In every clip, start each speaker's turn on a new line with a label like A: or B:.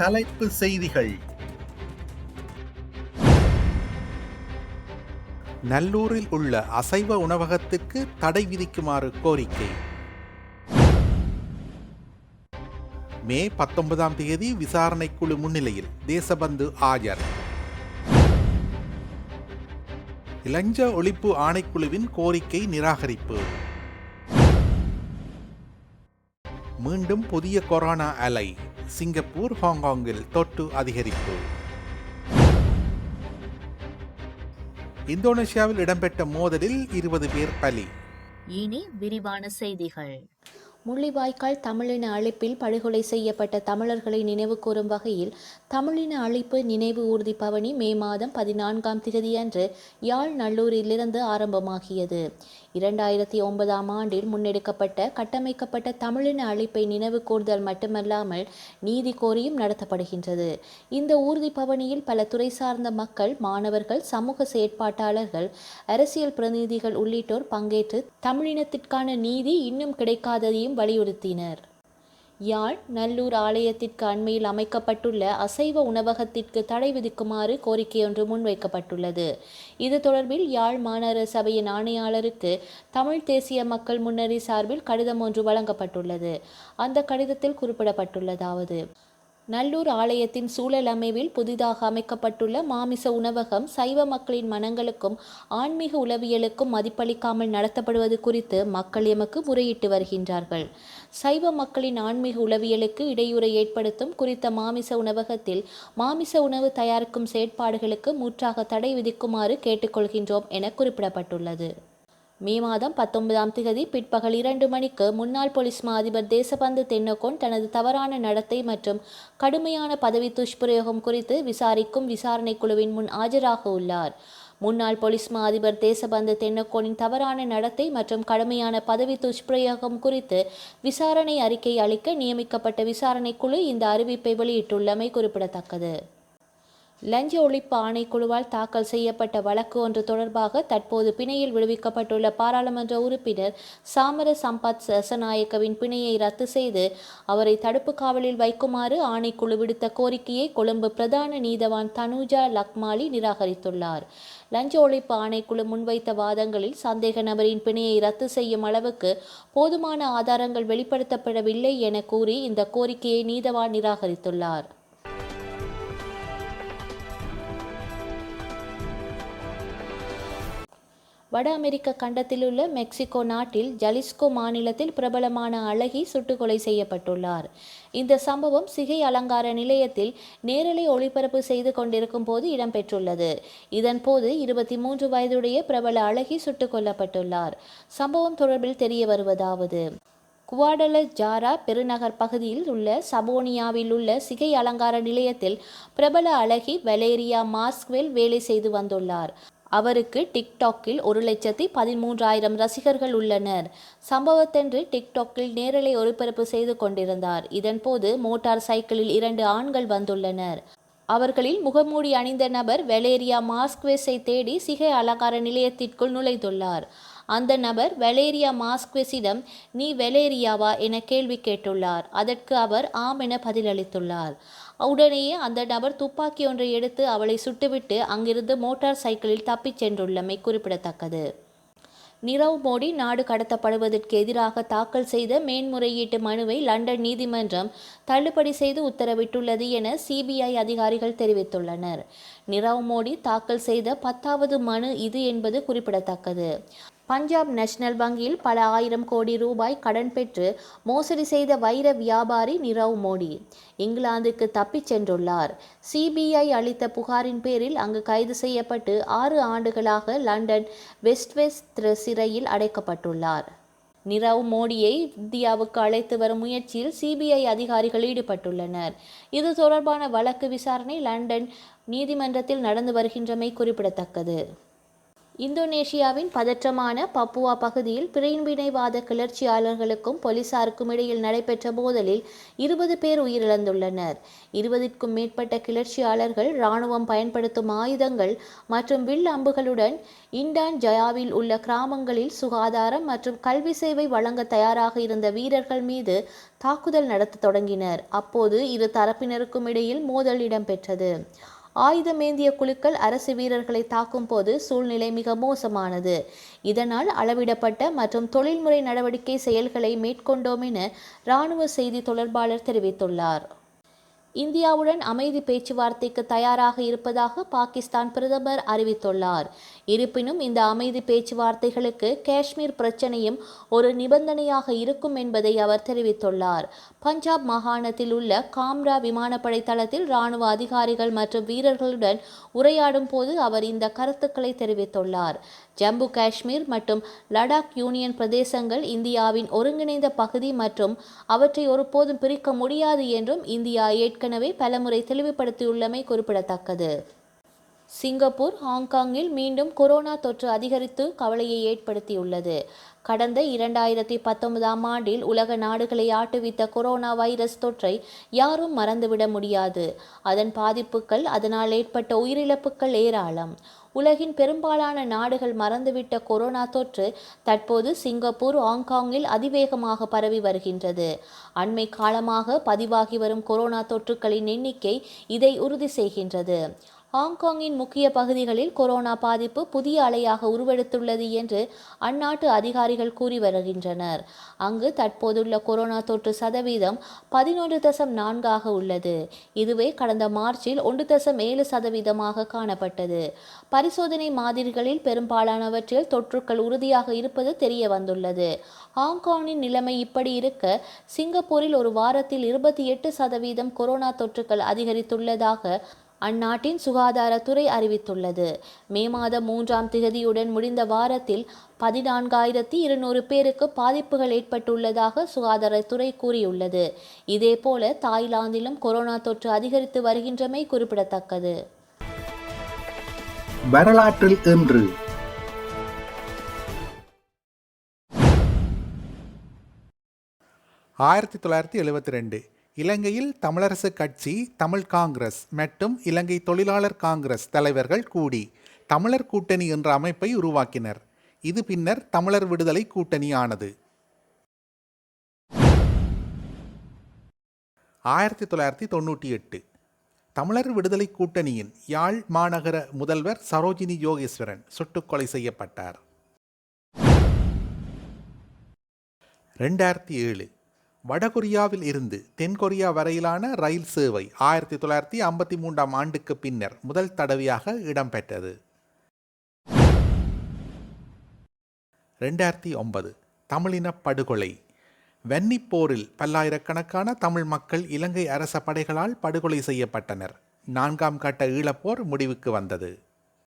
A: தலைப்பு செய்திகள். நல்லூரில் உள்ள அசைவ உணவகத்திற்கு தடை விதிக்குமாறு கோரிக்கை. மே 19 விசாரணைக்குழு முன்னிலையில் தேசபந்து ஆஜர். இலஞ்ச ஒழிப்பு ஆணைக்குழுவின் கோரிக்கை நிராகரிப்பு. மீண்டும் புதிய கொரோனா அலை. சிங்கப்பூர், ஹாங்காங்கில் தொற்று அதிகரிப்பு. இந்தோனேசியாவில் இடம்பெற்ற மோதலில் 20 பேர் பலி.
B: இனி விரிவான செய்திகள்.
C: முள்ளிவாய்க்கால் தமிழின அழிப்பில் படுகொலை செய்யப்பட்ட தமிழர்களை நினைவு கூறும் வகையில் தமிழின அழிப்பு நினைவு ஊர்தி பவனி மே மாதம் 14 அன்று யாழ் நல்லூரிலிருந்து ஆரம்பமாகியது. 2009 ஆண்டில் முன்னெடுக்கப்பட்ட கட்டமைக்கப்பட்ட தமிழின அழிப்பை நினைவு கூர்தல் மட்டுமல்லாமல் நீதி கோரியும் நடத்தப்படுகின்றது. இந்த ஊர்தி பவனியில் பல துறை சார்ந்த மக்கள், மாணவர்கள், சமூக செயற்பாட்டாளர்கள், அரசியல் பிரதிநிதிகள் உள்ளிட்டோர் பங்கேற்று தமிழினத்திற்கான நீதி இன்னும் கிடைக்காததையும் வலியுறுத்தினர். யாழ் நல்லூர் ஆலயத்திற்கு அண்மையில் அமைக்கப்பட்டுள்ள அசைவ உணவகத்திற்கு தடை விதிக்குமாறு கோரிக்கையொன்று முன்வைக்கப்பட்டுள்ளது. இது தொடர்பில் யாழ் மாநகர சபையின் ஆணையாளருக்கு தமிழ் தேசிய மக்கள் முன்னணி சார்பில் கடிதம் ஒன்று வழங்கப்பட்டுள்ளது. அந்த கடிதத்தில் குறிப்பிடப்பட்டுள்ளதாவது: நல்லூர் ஆலயத்தின் சூழல் அமைவில் புதிதாக அமைக்கப்பட்டுள்ள மாமிச உணவகம் சைவ மக்களின் மனங்களுக்கும் ஆன்மீக உளவியலுக்கும் மதிப்பளிக்காமல் நடத்தப்படுவது குறித்து மக்கள் எமக்கு முறையிட்டு வருகின்றார்கள். சைவ மக்களின் ஆன்மீக உளவியலுக்கு இடையூறை ஏற்படுத்தும் குறித்த மாமிச உணவகத்தில் மாமிச உணவு தயாரிக்கும் செயற்பாடுகளுக்கு முற்றாக தடை விதிக்குமாறு கேட்டுக்கொள்கின்றோம் என குறிப்பிடப்பட்டுள்ளது. மே மாதம் 19 பிற்பகல் 2 மணிக்கு முன்னாள் போலீஸ் மா அதிபர் தேசபந்து தென்னகோன் தனது தவறான நடத்தை மற்றும் கடுமையான பதவி துஷ்பிரயோகம் குறித்து விசாரிக்கும் விசாரணை குழுவின் முன் ஆஜராக உள்ளார். முன்னாள் போலீஸ் மா அதிபர் தேசபந்து தென்னகோனின் தவறான நடத்தை மற்றும் கடுமையான பதவி துஷ்பிரயோகம் குறித்து விசாரணை அறிக்கை அளிக்க நியமிக்கப்பட்ட விசாரணை குழு இந்த அறிவிப்பை வெளியிட்டுள்ளமை குறிப்பிடத்தக்கது. லஞ்ச ஒழிப்பு ஆணைக்குழுவால் தாக்கல் செய்யப்பட்ட வழக்கு ஒன்று தொடர்பாக தற்போது பிணையில் விடுவிக்கப்பட்டுள்ள பாராளுமன்ற உறுப்பினர் சாமர சம்பத் ரசநாயக்கவின் பிணையை ரத்து செய்து அவரை தடுப்பு காவலில் வைக்குமாறு ஆணைக்குழு விடுத்த கோரிக்கையை கொழும்பு பிரதான நீதவான் தனுஜா லக்மாலி நிராகரித்துள்ளார். லஞ்ச ஒழிப்பு ஆணைக்குழு முன்வைத்த வாதங்களில் சந்தேக நபரின் பிணையை ரத்து செய்யும் அளவுக்கு போதுமான ஆதாரங்கள் வெளிப்படுத்தப்படவில்லை என கூறி இந்த கோரிக்கையை நீதவான் நிராகரித்துள்ளார். வட அமெரிக்க கண்டத்திலுள்ள மெக்சிகோ நாட்டில் ஜலிஸ்கோ மாநிலத்தில் பிரபலமான அழகி சுட்டுக்கொலை செய்யப்பட்டுள்ளார். இந்த சம்பவம் சிகை அலங்கார நிலையத்தில் நேரலை ஒளிபரப்பு செய்து கொண்டிருக்கும் போது இடம்பெற்றுள்ளது. இதன் போது 23 வயதுடைய பிரபல அழகி சுட்டுக் கொல்லப்பட்டுள்ளார். சம்பவம் தொடர்பில் தெரிய வருவதாவது: குவாடலஜாரா பெருநகர் பகுதியில் உள்ள சபோனியாவில் உள்ள சிகை அலங்கார நிலையத்தில் பிரபல அழகி வலேரியா மாஸ்க்வெல் வேலை செய்து வந்துள்ளார். அவருக்கு டிக்டாக்கில் 1,13,000 ரசிகர்கள் உள்ளனர். சம்பவத்தன்று டிக்டாக்கில் நேரலை ஒளிபரப்பு செய்து கொண்டிருந்தார். இதன்போது மோட்டார் சைக்கிளில் 2 ஆண்கள் வந்துள்ளனர். அவர்களில் முகமூடி அணிந்த நபர் வலேரியா மாஸ்க்வெஸை தேடி சிகை அலங்கார நிலையத்திற்குள் நுழைந்துள்ளார். அந்த நபர் வலேரியா மாஸ்க்வெஸிடம் "நீ வலேரியாவா?" என கேள்வி கேட்டுள்ளார். அதற்கு அவர் ஆம் என பதிலளித்துள்ளார். உடனேயே அந்த நபர் துப்பாக்கி ஒன்றை எடுத்து அவளை சுட்டுவிட்டு அங்கிருந்து மோட்டார் சைக்கிளில் தப்பிச் சென்றுள்ளமை குறிப்பிடத்தக்கது. நிரவ் மோடி நாடு கடத்தப்படுவதற்கு எதிராக தாக்கல் செய்த மேன்முறையீட்டு மனுவை லண்டன் நீதிமன்றம் தள்ளுபடி செய்து உத்தரவிட்டுள்ளது என சிபிஐ அதிகாரிகள் தெரிவித்துள்ளனர். நிரவ் மோடி தாக்கல் செய்த 10வது மனு இது என்பது குறிப்பிடத்தக்கது. பஞ்சாப் நேஷனல் வங்கியில் பல ஆயிரம் கோடி ரூபாய் கடன் பெற்று மோசடி செய்த வைர வியாபாரி நிரவ் மோடி இங்கிலாந்துக்கு தப்பிச் சென்றுள்ளார். சிபிஐ அளித்த புகாரின் பேரில் அங்கு கைது செய்யப்பட்டு 6 ஆண்டுகளாக லண்டன் வெஸ்ட்வெஸ்ட் சிறையில் அடைக்கப்பட்டுள்ளார். நிரவ் மோடியை இந்தியாவுக்கு அழைத்து வரும் முயற்சியில் சிபிஐ அதிகாரிகள் ஈடுபட்டுள்ளனர். இது தொடர்பான வழக்கு விசாரணை லண்டன் நீதிமன்றத்தில் நடந்து வருகின்றமை குறிப்பிடத்தக்கது. இந்தோனேஷியாவின் பதற்றமான பப்புவா பகுதியில் பிரிவினைவாத கிளர்ச்சியாளர்களுக்கும் போலீசாருக்கும் இடையில் நடைபெற்ற மோதலில் 20 பேர் உயிரிழந்துள்ளனர். 20க்கும் மேற்பட்ட கிளர்ச்சியாளர்கள் இராணுவம் பயன்படுத்தும் ஆயுதங்கள் மற்றும் வில் அம்புகளுடன் இண்டான் ஜயாவில் உள்ள கிராமங்களில் சுகாதாரம் மற்றும் கல்வி சேவை வழங்க தயாராக இருந்த வீரர்கள் மீது தாக்குதல் நடத்த தொடங்கினர். அப்போது இரு தரப்பினருக்கும் இடையில் மோதல் இடம்பெற்றது. ஆயுதமேந்திய குழுக்கள் அரசு வீரர்களை தாக்கும் போது சூழ்நிலை மிக மோசமானது. இதனால் அளவிடப்பட்ட மற்றும் தொழில்முறை நடவடிக்கை செயல்களை மேற்கொண்டோம் என இராணுவ செய்தி தொடர்பாளர் தெரிவித்துள்ளார். இந்தியாவுடன் அமைதி பேச்சுவார்த்தைக்கு தயாராக இருப்பதாக பாகிஸ்தான் பிரதமர் அறிவித்துள்ளார். இருப்பினும் இந்த அமைதி பேச்சுவார்த்தைகளுக்கு காஷ்மீர் பிரச்சனையும் ஒரு நிபந்தனையாக இருக்கும் என்பதை அவர் தெரிவித்துள்ளார். பஞ்சாப் மாகாணத்தில் உள்ள காம்ரா விமானப்படை தளத்தில் இராணுவ அதிகாரிகள் மற்றும் வீரர்களுடன் உரையாடும் போது அவர் இந்த கருத்துக்களை தெரிவித்துள்ளார். ஜம்மு காஷ்மீர் மற்றும் லடாக் யூனியன் பிரதேசங்கள் இந்தியாவின் ஒருங்கிணைந்த பகுதி மற்றும் அவற்றை ஒருபோதும் பிரிக்க முடியாது என்றும் இந்தியா ஏற்கனவே பலமுறை தெளிவுபடுத்தியுள்ளமை குறிப்பிடத்தக்கது. சிங்கப்பூர், ஹாங்காங்கில் மீண்டும் கொரோனா தொற்று அதிகரித்து கவலையை ஏற்படுத்தியுள்ளது. கடந்த 2019ஆம் ஆண்டில் உலக நாடுகளை ஆட்டுவித்த கொரோனா வைரஸ் தொற்றை யாரும் மறந்துவிட முடியாது. அதன் பாதிப்புகள், அதனால் ஏற்பட்ட உயிரிழப்புகள் ஏராளம். உலகின் பெரும்பாலான நாடுகள் மறந்துவிட்ட கொரோனா தொற்று தற்போது சிங்கப்பூர், ஹாங்காங்கில் அதிவேகமாக பரவி வருகின்றது. அண்மை காலமாக பதிவாகி வரும் கொரோனா தொற்றுகளின் எண்ணிக்கை இதை உறுதி செய்கின்றது. ஹாங்காங்கின் முக்கிய பகுதிகளில் கொரோனா பாதிப்பு புதிய அலையாக உருவெடுத்துள்ளது என்று அந்நாட்டு அதிகாரிகள் கூறி வருகின்றனர். அங்கு தற்போதுள்ள கொரோனா தொற்று சதவீதம் 11.4 உள்ளது. இதுவே கடந்த மார்ச்சில் 1.7% காணப்பட்டது. பரிசோதனை மாதிரிகளில் பெரும்பாலானவற்றில் தொற்றுக்கள் உறுதியாக இருப்பது தெரிய வந்துள்ளது. ஹாங்காங்கின் நிலைமை இப்படி இருக்க, சிங்கப்பூரில் ஒரு வாரத்தில் 28% கொரோனா தொற்றுக்கள் அதிகரித்துள்ளதாக அந்நாட்டின் சுகாதாரத்துறை அறிவித்துள்ளது. மே மாதம் 3ஆம் திகதியுடன் முடிந்த வாரத்தில் 14,200 பேருக்கு பாதிப்புகள் ஏற்பட்டுள்ளதாக சுகாதாரத்துறை கூறியுள்ளது. இதேபோல தாய்லாந்திலும் கொரோனா தொற்று அதிகரித்து வருகின்றமை குறிப்பிடத்தக்கது.
A: வரலாற்றில் இன்று 1972 இலங்கையில் தமிழரசு கட்சி, தமிழ் காங்கிரஸ் மற்றும் இலங்கை தொழிலாளர் காங்கிரஸ் தலைவர்கள் கூடி தமிழர் கூட்டணி என்ற அமைப்பை உருவாக்கினர். இது பின்னர் தமிழர் விடுதலை கூட்டணி ஆனது. 1998 தமிழர் விடுதலை கூட்டணியின் யாழ் மாநகர முதல்வர் சரோஜினி யோகேஸ்வரன் சுட்டுக்கொலை செய்யப்பட்டார். 2007 வடகொரியாவில் இருந்து தென்கொரியா வரையிலான ரயில் சேவை 1953ஆம் ஆண்டுக்கு பின்னர் முதல் தடவையாக இடம்பெற்றது. 2009 தமிழின படுகொலை. வன்னிப் போரில் பல்லாயிரக்கணக்கான தமிழ் மக்கள் இலங்கை அரச படைகளால் படுகொலை செய்யப்பட்டனர். 4ஆம் கட்ட ஈழப்போர் முடிவுக்கு வந்தது.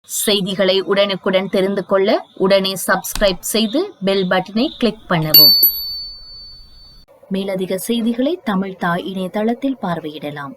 B: செய்திகளை உடனுக்குடன் தெரிந்து கொள்ள உடனே சப்ஸ்கிரைப் செய்து பெல் பட்டனை கிளிக் பண்ணவும். மேலதிக செய்திகளை தமிழ் தாய் இணையதளத்தில் பார்வையிடலாம்.